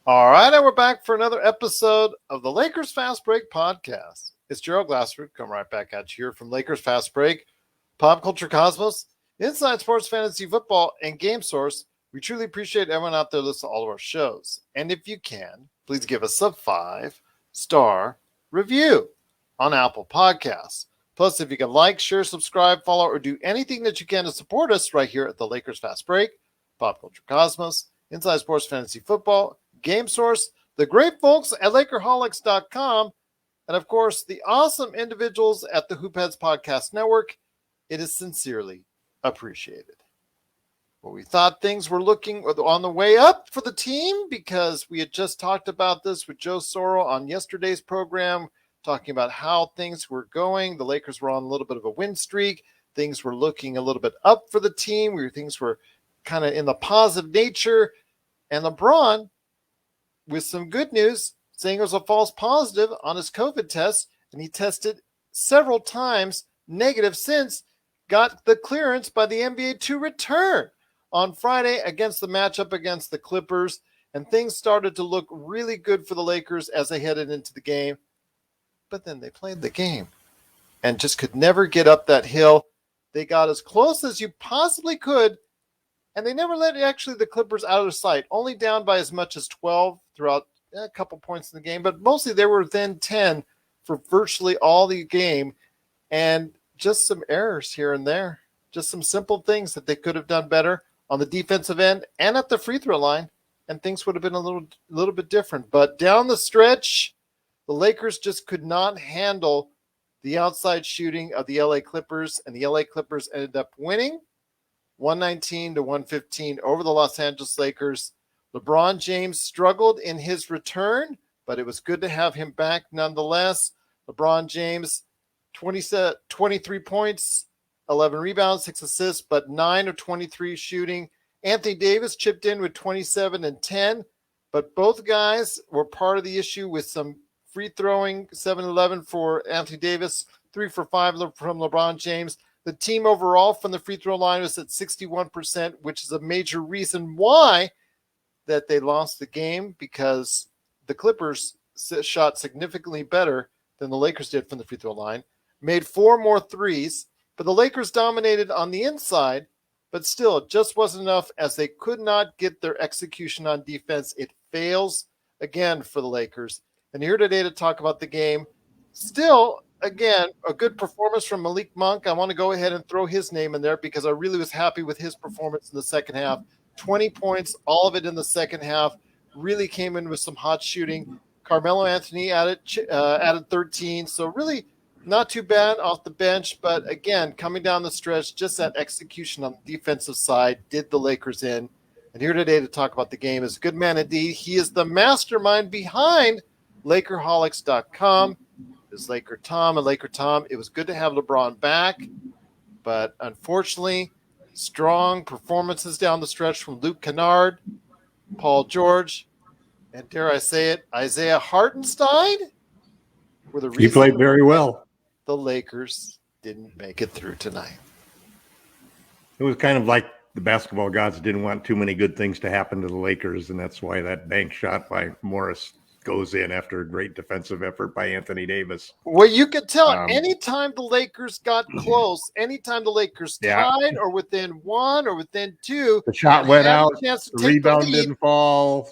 All right, and we're back for another episode of the Lakers Fast Break podcast. It's Gerald Glassford, come right back at you here from Lakers Fast Break, Pop Culture Cosmos, Inside Sports Fantasy Football, and Game Source. We truly appreciate everyone out there listening to all of our shows. And if you can, please give us a 5-star review on Apple Podcasts. Plus, if you can like, share, subscribe, follow, or do anything that you can to support us right here at the Lakers Fast Break, Pop Culture Cosmos, Inside Sports Fantasy Football, Game Source, the great folks at LakerHolics.com, and of course, the awesome individuals at the Hoopheads Podcast Network, it is sincerely appreciated. Well, we thought things were looking on the way up for the team because we had just talked about this with Joe Soro on yesterday's program, talking about how things were going. The Lakers were on a little bit of a win streak. Things were looking a little bit up for the team. Things were kind of in the positive nature. And LeBron, with some good news, saying it was a false positive on his COVID test, and he tested several times negative since, got the clearance by the NBA to return on Friday against the matchup against the Clippers, and things started to look really good for the Lakers as they headed into the game. But then they played the game and just could never get up that hill. They got as close as you possibly could, and they never let actually the Clippers out of sight, only down by as much as 12 throughout a couple points in the game, but mostly they were within 10 for virtually all the game, and just some errors here and there, just some simple things that they could have done better on the defensive end and at the free throw line, and things would have been a little bit different. But down the stretch, the Lakers just could not handle the outside shooting of the LA Clippers, and the LA Clippers ended up winning 119-115 over the Los Angeles Lakers. LeBron James struggled in his return, but it was good to have him back nonetheless. LeBron James, 23 points, 11 rebounds, 6 assists, but 9 of 23 shooting. Anthony Davis chipped in with 27 and 10, but both guys were part of the issue with some free throwing, 7-11 for Anthony Davis, 3 for 5 from LeBron James. The team overall from the free throw line was at 61%, which is a major reason why that they lost the game, because the Clippers shot significantly better than the Lakers did from the free throw line, made 4 more threes, but the Lakers dominated on the inside, but still it just wasn't enough as they could not get their execution on defense. It fails again for the Lakers. And here today to talk about the game, still, again, a good performance from Malik Monk. I want to go ahead and throw his name in there because I really was happy with his performance in the second half. 20 points, all of it in the second half. Really came in with some hot shooting. Carmelo Anthony added 13, so really not too bad off the bench. But again, coming down the stretch, just that execution on the defensive side did the Lakers in. And here today to talk about the game is a good man indeed. He is the mastermind behind LakerHolics.com. Is LakerTom and LakerTom. It was good to have LeBron back, but unfortunately, strong performances down the stretch from Luke Kennard, Paul George, and dare I say it, Isaiah Hartenstein were the reason he played very well. The Lakers didn't make it through tonight. It was kind of like the basketball gods didn't want too many good things to happen to the Lakers, and that's why that bank shot by Morris goes in after a great defensive effort by Anthony Davis. Well, you could tell anytime the Lakers got close, anytime the Lakers tied or within 1 or within 2, the shot went out, the rebound didn't fall.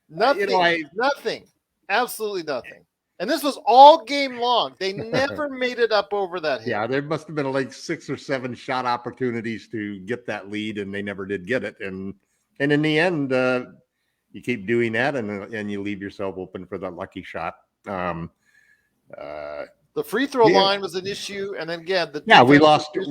Nothing, absolutely nothing. And this was all game long. They never made it up over that hill. Yeah, there must have been like 6 or 7 shot opportunities to get that lead, and they never did get it. And in the end, you keep doing that, and you leave yourself open for the lucky shot. The free throw line was an issue, and then again, we lost the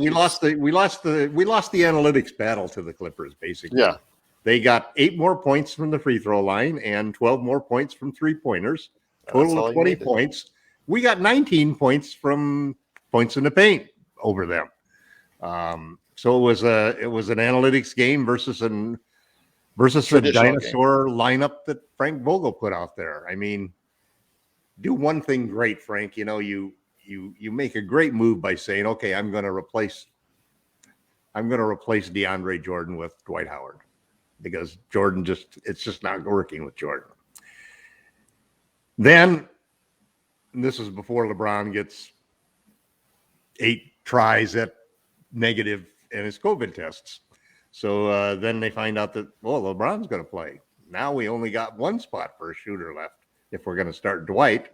analytics battle to the Clippers. Basically, yeah, they got 8 more points from the free throw line and 12 more points from 3-pointers. Total of 20 points. We got 19 points from points in the paint over them. So it was an analytics game versus the dinosaur lineup that Frank Vogel put out there. I mean, do one thing great, Frank. You know, you make a great move by saying, okay, I'm going to replace DeAndre Jordan with Dwight Howard. because Jordan it's just not working with Jordan. Then, this is before LeBron gets 8 tries at negative in his COVID tests. So then they find out that, LeBron's going to play. Now we only got one spot for a shooter left if we're going to start Dwight.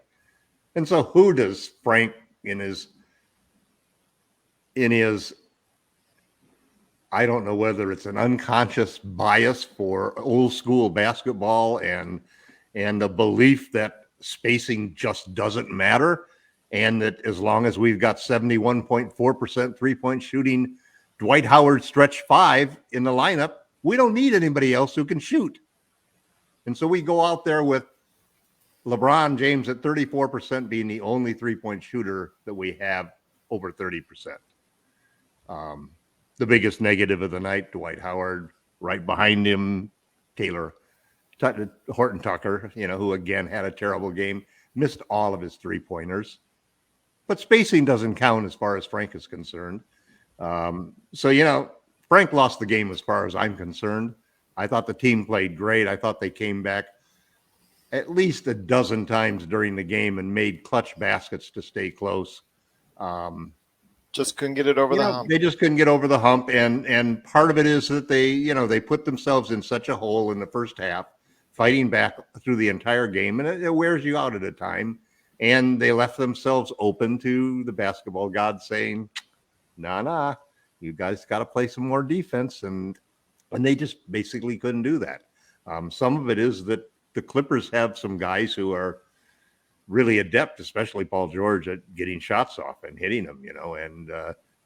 And so who does Frank in his I don't know whether it's an unconscious bias for old school basketball and a belief that spacing just doesn't matter, and that as long as we've got 71.4% three-point shooting, Dwight Howard stretch 5 in the lineup, we don't need anybody else who can shoot. And so we go out there with LeBron James at 34% being the only three-point shooter that we have over 30%. The biggest negative of the night, Dwight Howard, right behind him, Horton Tucker, who again had a terrible game, missed all of his three-pointers. But spacing doesn't count as far as Frank is concerned. So, Frank lost the game as far as I'm concerned. I thought the team played great. I thought they came back at least a dozen times during the game and made clutch baskets to stay close. Just couldn't get it over the hump. They just couldn't get over the hump. And part of it is that they put themselves in such a hole in the first half, fighting back through the entire game. And it wears you out at a time. And they left themselves open to the basketball gods saying, nah, you guys got to play some more defense. And they just basically couldn't do that. Some of it is that the Clippers have some guys who are really adept, especially Paul George, at getting shots off and hitting them, and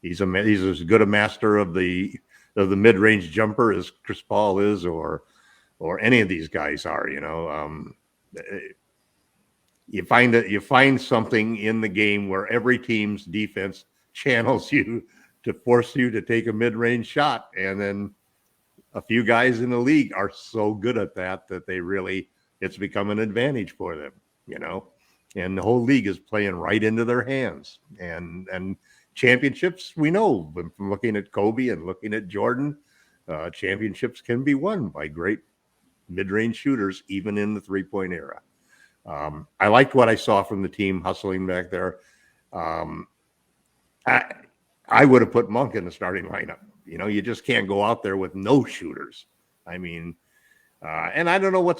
he's as good a master of the mid-range jumper as Chris Paul is, or any of these guys are, You find something in the game where every team's defense channels you to force you to take a mid-range shot, and then a few guys in the league are so good at that it's become an advantage for them, and the whole league is playing right into their hands. And championships, we know from looking at Kobe and looking at Jordan, championships can be won by great mid-range shooters, even in the three-point era. I liked what I saw from the team hustling back there. I would have put Monk in the starting lineup. You just can't go out there with no shooters. I mean, and I don't know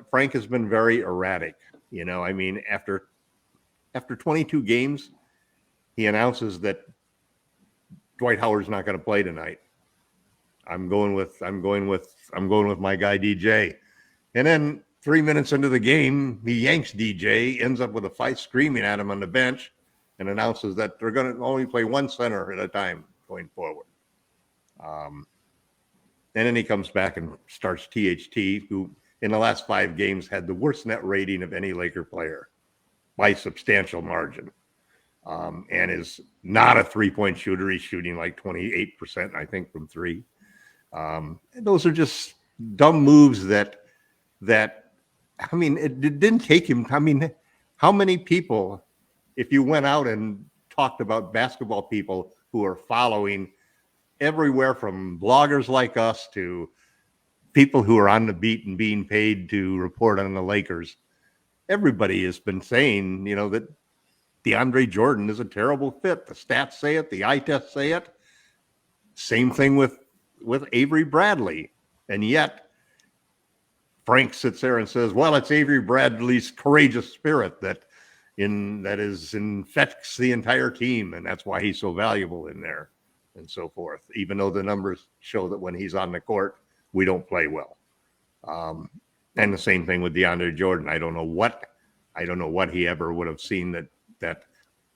Frank has been very erratic. After 22 games, he announces that Dwight Howard's not going to play tonight. I'm going with my guy DJ. And then 3 minutes into the game, he yanks DJ, ends up with a fight screaming at him on the bench, and announces that they're going to only play one center at a time going forward. And then he comes back and starts THT, who in the last 5 games had the worst net rating of any Laker player by substantial margin, and is not a three-point shooter. He's shooting like 28%, I think, from 3. Those are just dumb moves that it didn't take him. How many people, if you went out and talked about basketball people who are following everywhere from bloggers like us to people who are on the beat and being paid to report on the Lakers, everybody has been saying, that DeAndre Jordan is a terrible fit. The stats say it. The eye tests say it. Same thing with Avery Bradley. And yet Frank sits there and says, well, it's Avery Bradley's courageous spirit that infects the entire team. And that's why he's so valuable in there and so forth, even though the numbers show that when he's on the court, we don't play well. And the same thing with DeAndre Jordan. I don't know what he ever would have seen that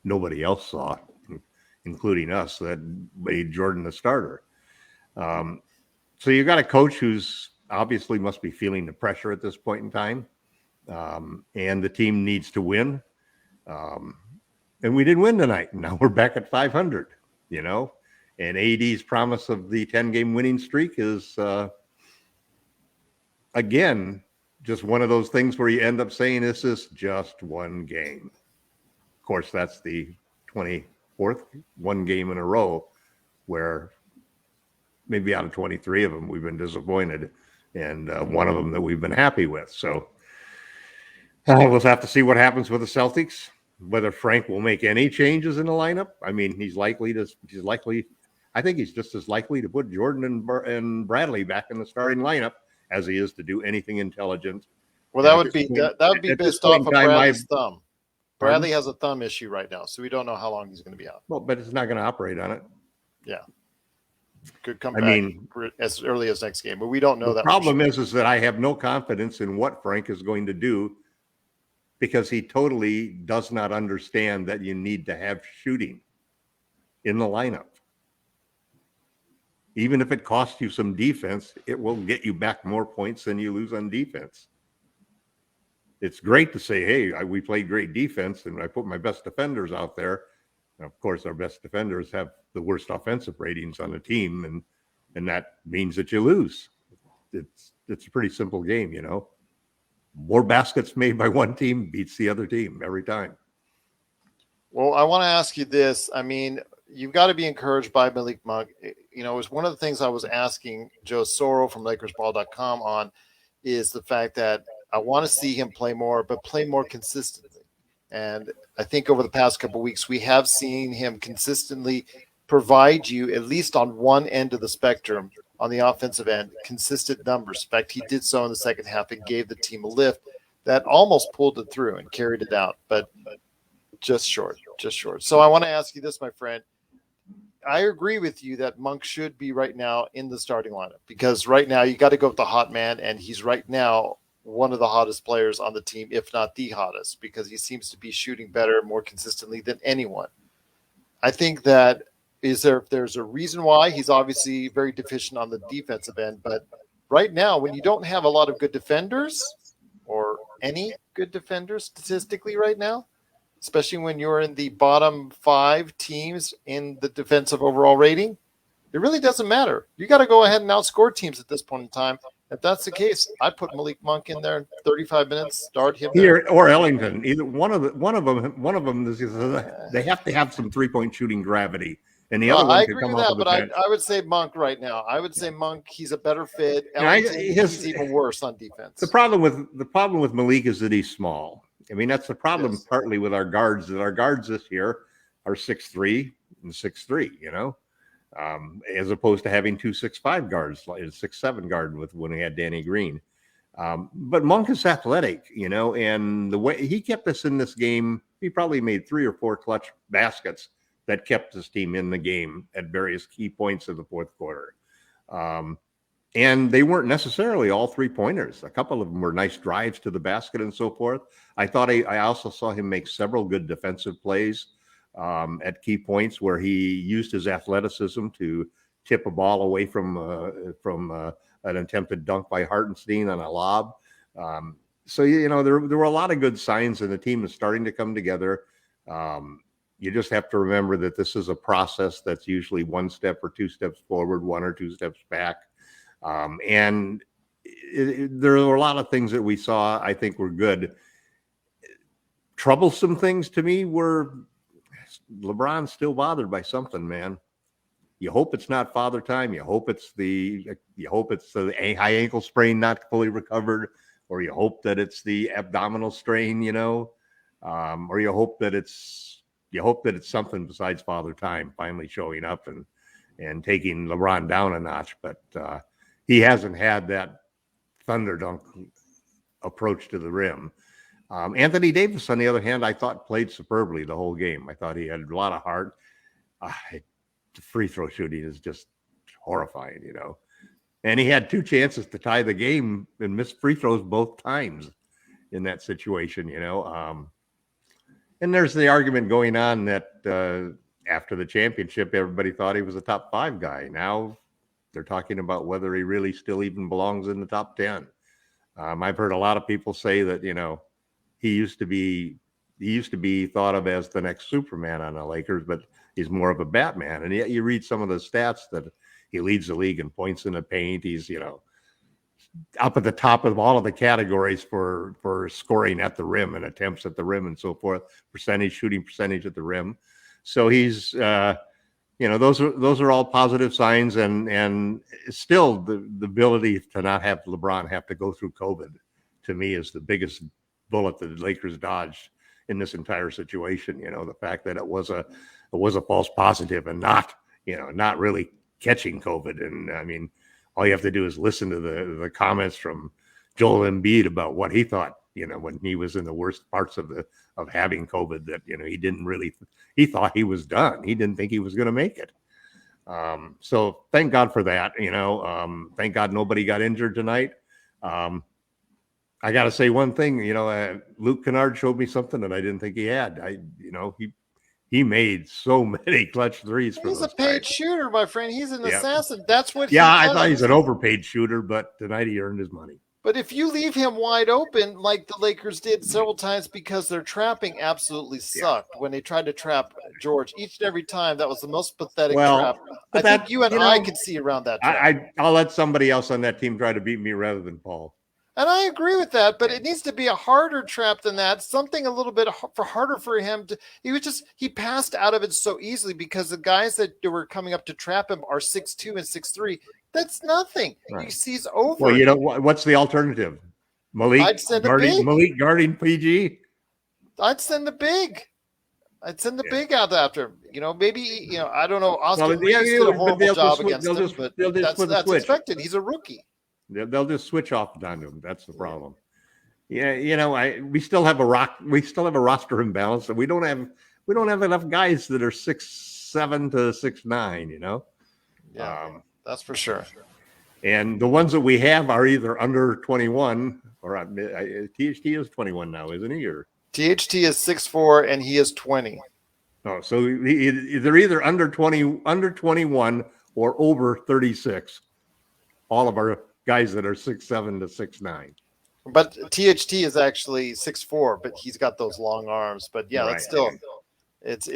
nobody else saw, including us, that made Jordan the starter. So you've got a coach who's obviously must be feeling the pressure at this point in time. And the team needs to win. And we didn't win tonight. Now we're back at 500, and AD's promise of the 10-game winning streak is, again, just one of those things where you end up saying this is just one game. Of course, that's the 24th one game in a row where maybe out of 23 of them, we've been disappointed, and one of them that we've been happy with. So we'll have to see what happens with the Celtics, whether Frank will make any changes in the lineup. I mean, I think he's just as likely to put Jordan and Bradley back in the starting lineup as he is to do anything intelligent. Well, that would be based off of Bradley's thumb. Bradley has a thumb issue right now, so we don't know how long he's going to be out. Well, but it's not going to operate on it. Yeah. Could come back as early as next game, but we don't know that. The problem is that I have no confidence in what Frank is going to do, because he totally does not understand that you need to have shooting in the lineup. Even if it costs you some defense, it will get you back more points than you lose on defense. It's great to say, hey, we played great defense and I put my best defenders out there. And of course, our best defenders have the worst offensive ratings on the team, and that means that you lose. It's a pretty simple game, you know. More baskets made by one team beats the other team every time. Well, I want to ask you this. I mean, you've got to be encouraged by Malik Monk. You know, it was one of the things I was asking Joe Soro from LakersBall.com on, is the fact that I want to see him play more, but play more consistently. And I think over the past couple of weeks, we have seen him consistently provide you, at least on one end of the spectrum, on the offensive end, consistent numbers. In fact, he did so in the second half and gave the team a lift that almost pulled it through and carried it out, but just short. So I want to ask you this, my friend. I agree with you that Monk should be right now in the starting lineup, because right now you got to go with the hot man, and he's right now one of the hottest players on the team, if not the hottest, because he seems to be shooting better, more consistently than anyone. I think that there's a reason why he's obviously very deficient on the defensive end, but right now, when you don't have a lot of good defenders, or any good defenders statistically right now, especially when you're in the bottom 5 teams in the defensive overall rating, it really doesn't matter. You got to go ahead and outscore teams at this point in time. If that's the case, I put Malik Monk in there 35 minutes, start him here there. Or Ellington. Either one of them is, they have to have some 3-point shooting gravity. And the other one, I agree with that, but I would say Monk right now. I would say Monk, he's a better fit. He's even worse on defense. The problem with Malik is that he's small. I mean, that's the problem partly with our guards, that our guards this year are 6'3" and 6'3", you know, as opposed to having 2 6'5" guards, like a 6'7" guard when we had Danny Green. But Monk is athletic, you know, and the way he kept us in this game, he probably made 3 or 4 clutch baskets that kept his team in the game at various key points of the fourth quarter. And they weren't necessarily all 3-pointers. A couple of them were nice drives to the basket and so forth. I also saw him make several good defensive plays at key points where he used his athleticism to tip a ball away from an attempted dunk by Hartenstein on a lob. So, you know, there were a lot of good signs, and the team is starting to come together. You just have to remember that this is a process that's usually 1 step or 2 steps forward, 1 or 2 steps back. And there were a lot of things that we saw, I think, were good. Troublesome things to me were LeBron's still bothered by something, man. You hope it's not Father Time. You hope it's the high ankle sprain not fully recovered, or you hope that it's the abdominal strain, you know, or you hope that it's something besides Father Time finally showing up and taking LeBron down a notch. But he hasn't had that thunder dunk approach to the rim. Anthony Davis, on the other hand, I thought played superbly the whole game. I thought he had a lot of heart. The free throw shooting is just horrifying, you know. And he had 2 chances to tie the game and missed free throws both times in that situation, you know. And there's the argument going on that after the championship, everybody thought he was a top 5 guy. Now they're talking about whether he really still even belongs in the top 10. I've heard a lot of people say that, you know, he used to be thought of as the next Superman on the Lakers, but he's more of a Batman. And yet you read some of the stats that he leads the league in points in the paint. He's, you know, up at the top of all of the categories for scoring at the rim and attempts at the rim and so forth, shooting percentage at the rim. So he's those are all positive signs, and still the ability to not have LeBron have to go through COVID, to me, is the biggest bullet that the Lakers dodged in this entire situation. The fact that it was a false positive and not really catching COVID. And I mean, all you have to do is listen to the comments from Joel Embiid about what he thought, when he was in the worst parts of having COVID, that, he thought he was done. He didn't think he was going to make it. So thank God for that. Thank God nobody got injured tonight. I got to say one thing, Luke Kennard showed me something that I didn't think he had. He made so many clutch threes. He's a paid shooter, my friend. He's an assassin. That's what. I thought he's an overpaid shooter, but tonight he earned his money. But if you leave him wide open, like the Lakers did several times, because their trapping absolutely sucked when they tried to trap George each and every time, that was the most pathetic trap. I think you and I could see around that trap. I'll let somebody else on that team try to beat me rather than Paul. And I agree with that, but it needs to be a harder trap than that. Something a little bit harder for him to. He passed out of it so easily because the guys that were coming up to trap him are 6'2" and 6'3". That's nothing. Right. He's over. Well, what's the alternative? Malik guarding PG. I'd send the big. Big out after him. Maybe I don't know. Oscar Reeves did a horrible job against him, but that's expected. He's a rookie. They'll just switch off on him. That's the problem. Yeah, we still have a roster imbalance, and we don't have enough guys that are 6'7" to 6'9". Yeah, that's for sure. And the ones that we have are either under 21 or THT is 21 now, isn't he? Or THT is 6'4" and he is 20. Oh, so they're either under 21 or over 36. All of our guys that are 6'7" to 6'9". But THT is actually 6'4", but he's got those long arms. But yeah, that's still it's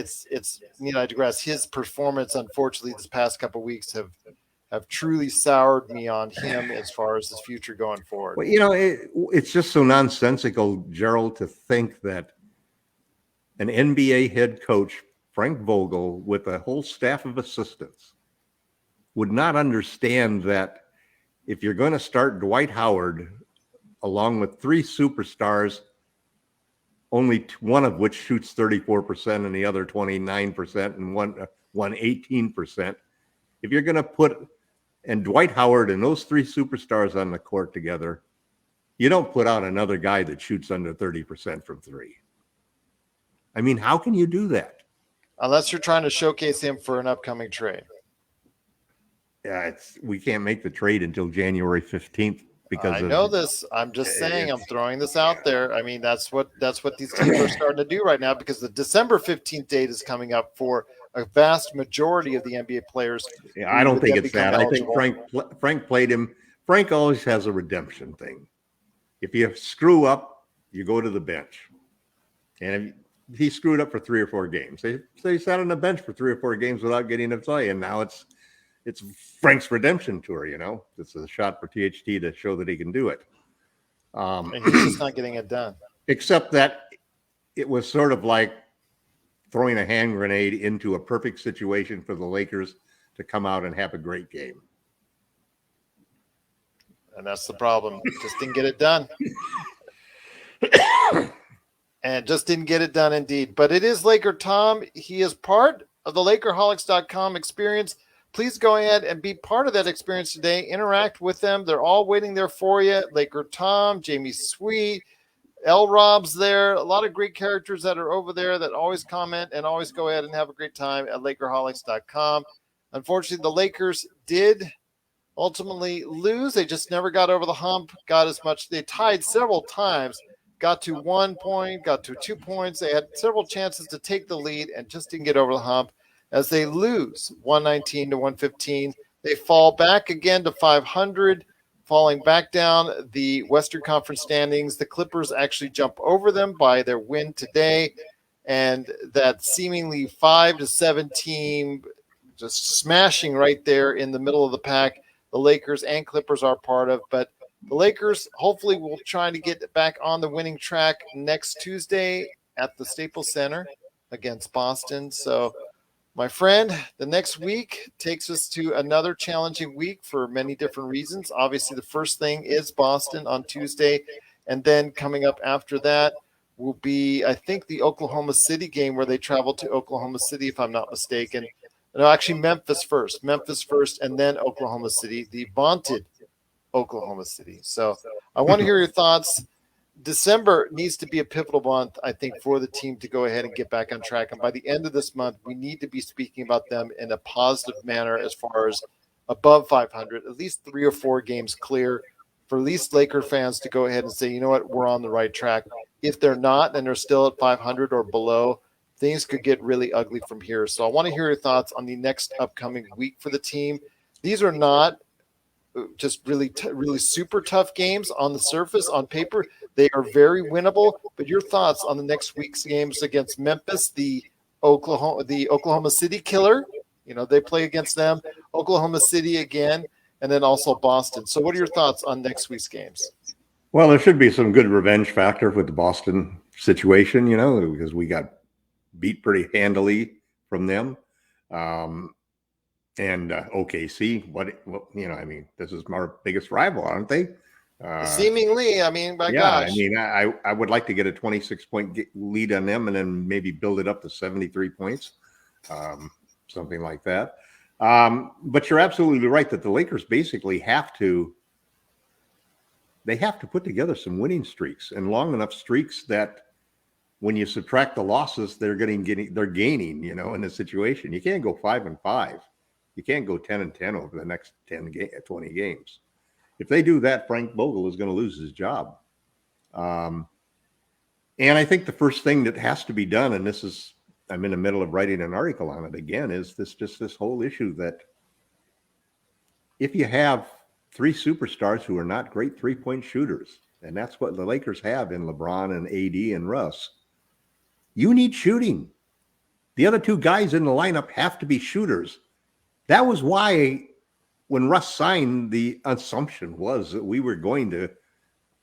I digress. His performance, unfortunately, this past couple of weeks have truly soured me on him as far as his future going forward. Well, it's just so nonsensical, Gerald, to think that an NBA head coach, Frank Vogel, with a whole staff of assistants, would not understand that if you're going to start Dwight Howard along with three superstars, only one of which shoots 34% and the other 29% and one 18%. If you're going to put Dwight Howard and those three superstars on the court together, you don't put out another guy that shoots under 30% from three. I mean, how can you do that? Unless you're trying to showcase him for an upcoming trade. Yeah, we can't make the trade until January 15th because I know this. I'm just saying. I'm throwing this out there. I mean, that's what these teams are starting to do right now, because the December 15th date is coming up for a vast majority of the NBA players. Yeah, I don't think it's that. Eligible. I think Frank played him. Frank always has a redemption thing. If you screw up, you go to the bench, and if he screwed up for 3 or 4 games. They sat on the bench for 3 or 4 games without getting to play, and now it's Frank's redemption tour, It's a shot for THT to show that he can do it. And he's just not getting it done. Except that it was sort of like throwing a hand grenade into a perfect situation for the Lakers to come out and have a great game. And that's the problem. Just didn't get it done. And just didn't get it done indeed. But it is LakerTom. He is part of the LakerHolics.com experience. Please go ahead and be part of that experience today. Interact with them. They're all waiting there for you. LakerTom, Jamie Sweet, L. Rob's there. A lot of great characters that are over there that always comment and always go ahead and have a great time at LakerHolics.com. Unfortunately, the Lakers did ultimately lose. They just never got over the hump, got as much. They tied several times, got to 1 point, got to 2 points. They had several chances to take the lead and just didn't get over the hump. As they lose 119 to 115, they fall back again to 500, falling back down the Western Conference standings. The Clippers actually jump over them by their win today, and that seemingly 5-7 team just smashing right there in the middle of the pack. The Lakers and Clippers are part of, but the Lakers hopefully will try to get back on the winning track next Tuesday at the Staples Center against Boston. So My friend, the next week takes us to another challenging week for many different reasons. Obviously, the first thing is Boston on Tuesday, and then coming up after that will be, I think, the Oklahoma City game where they travel to Oklahoma City, if I'm not mistaken. No, actually, Memphis first, and then Oklahoma City, the vaunted Oklahoma City. So I want to hear your thoughts. December needs to be a pivotal month, I think, for the team to go ahead and get back on track. And by the end of this month, we need to be speaking about them in a positive manner as far as above 500, at least 3 or 4 games clear for at least Laker fans to go ahead and say, you know what, we're on the right track. If they're not and they're still at 500 or below, things could get really ugly from here. So I want to hear your thoughts on the next upcoming week for the team. These are not just really super tough games on the surface, on paper. They are very winnable. But your thoughts on the next week's games against Memphis, the Oklahoma City Killer? You know, they play against them, Oklahoma City again, and then also Boston. So what are your thoughts on next week's games? Well, there should be some good revenge factor with the Boston situation, because we got beat pretty handily from them. And OKC, this is our biggest rival, aren't they? Seemingly, gosh. I would like to get a 26-point lead on them and then maybe build it up to 73 points, something like that. But you're absolutely right that the Lakers basically have to put together some winning streaks and long enough streaks that when you subtract the losses, they're gaining, in a situation. You can't go 5-5. You can't go 10-10 over the next 20 games. If they do that, Frank Vogel is going to lose his job. And I think the first thing that has to be done, and I'm in the middle of writing an article on it again, is this whole issue that if you have 3 superstars who are not great 3-point shooters, and that's what the Lakers have in LeBron and AD and Russ, you need shooting. The other 2 guys in the lineup have to be shooters. That was why when Russ signed, the assumption was that we were going to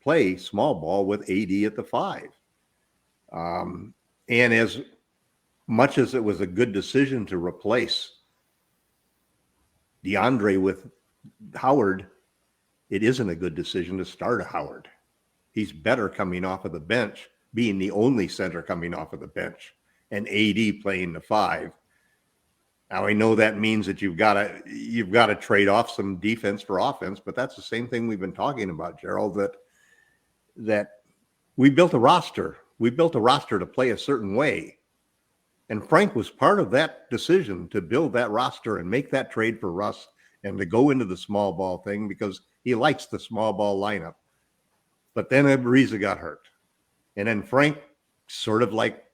play small ball with AD at the 5. And as much as it was a good decision to replace DeAndre with Howard, it isn't a good decision to start a Howard. He's better coming off of the bench, being the only center coming off of the bench, and AD playing the 5. Now I know that means that you've got to trade off some defense for offense, but that's the same thing we've been talking about, Gerald, that we built a roster. We built a roster to play a certain way. And Frank was part of that decision to build that roster and make that trade for Russ and to go into the small ball thing because he likes the small ball lineup. But then Ariza got hurt. And then Frank sort of like,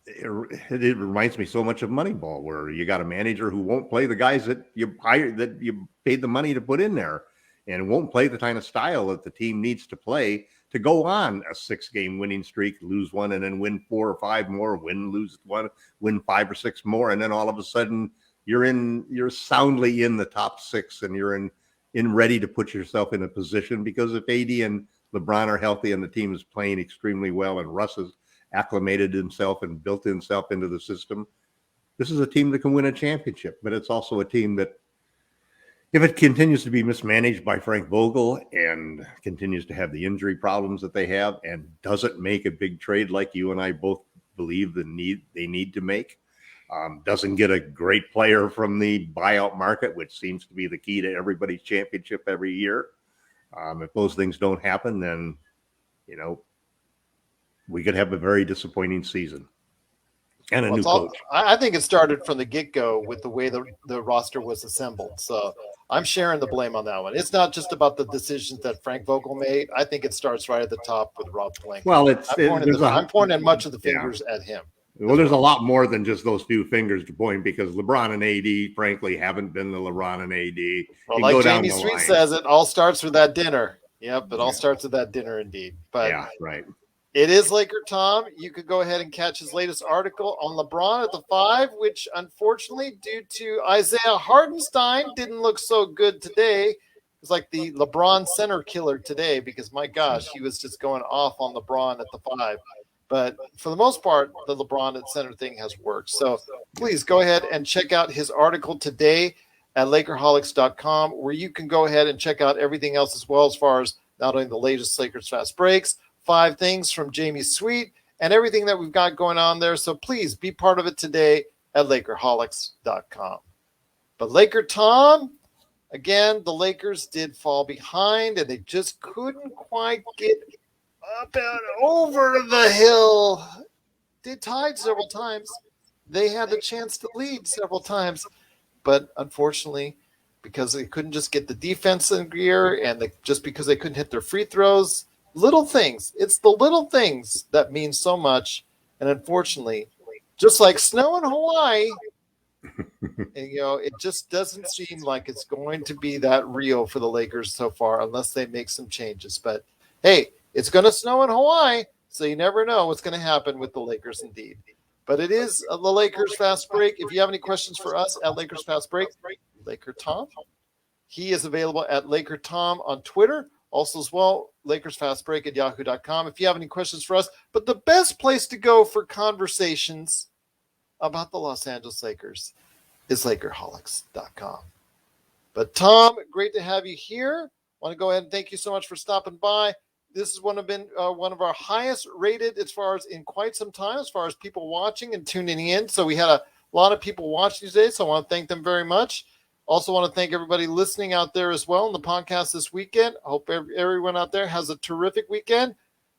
it reminds me so much of Moneyball, where you got a manager who won't play the guys that you hired, that you paid the money to put in there, and won't play the kind of style that the team needs to play to go on a 6-game winning streak, lose one, and then win 4 or 5 more, lose one, win 5 or 6 more, and then all of a sudden you're soundly in the top 6, and you're in ready to put yourself in a position, because if AD and LeBron are healthy and the team is playing extremely well and Russ is acclimated himself and built himself into the system, this is a team that can win a championship. But it's also a team that, if it continues to be mismanaged by Frank Vogel and continues to have the injury problems that they have and doesn't make a big trade like you and I both believe they need to make, doesn't get a great player from the buyout market, which seems to be the key to everybody's championship every year. If those things don't happen, then, we could have a very disappointing season and a new coach. I think it started from the get-go with the way the roster was assembled. So I'm sharing the blame on that one. It's not just about the decisions that Frank Vogel made. I think it starts right at the top with Rob Pelinka. Well, I'm pointing much of the fingers at him. Well, there's a lot more than just those few fingers to point, because LeBron and AD, frankly, haven't been the LeBron and AD. Well, like Jamie Street says, it all starts with that dinner. Yep, it all starts with that dinner indeed. But yeah, right. It is LakerTom. You could go ahead and catch his latest article on LeBron at the 5, which unfortunately, due to Isaiah Hartenstein, didn't look so good today. It's like the LeBron center killer today, because my gosh, he was just going off on LeBron at the 5. But for the most part, the LeBron at center thing has worked. So please go ahead and check out his article today at LakerHolics.com, where you can go ahead and check out everything else as well, as far as not only the latest Lakers Fast Breaks, 5 things from Jamie Sweet, and everything that we've got going on there. So please be part of it today at LakerHolics.com. But LakerTom, again, the Lakers did fall behind, and they just couldn't quite get up and over the hill. They tied several times. They had the chance to lead several times. But unfortunately, because they couldn't just get the defense in gear, and just because they couldn't hit their free throws, little things. It's the little things that mean so much. And unfortunately, just like snow in Hawaii, and, it just doesn't seem like it's going to be that real for the Lakers so far, unless they make some changes. But hey, it's going to snow in Hawaii, so you never know what's going to happen with the Lakers indeed. But it is the Lakers Fast Break. If you have any questions for us at Lakers Fast Break, LakerTom. He is available at LakerTom on Twitter. Also as well, Lakers Fast Break at yahoo.com if you have any questions for us. But the best place to go for conversations about the Los Angeles Lakers is LakerHolics.com. But Tom, great to have you here. Want to go ahead and thank you so much for stopping by. This is one of our highest rated as far as in quite some time, as far as people watching and tuning in. So we had a lot of people watching today, so I want to thank them very much. Also want to thank everybody listening out there as well in the podcast this weekend. I hope everyone out there has a terrific weekend.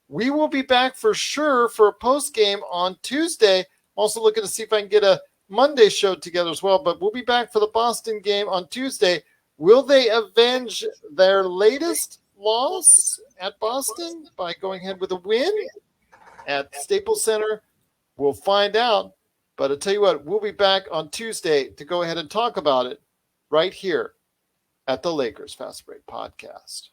We will be back for sure for a post game on Tuesday. I'm also looking to see if I can get a Monday show together as well, but we'll be back for the Boston game on Tuesday. Will they avenge their latest loss at Boston by going ahead with a win at Staples Center? We'll find out. But I'll tell you what, we'll be back on Tuesday to go ahead and talk about it right here at the Lakers Fast Break Podcast.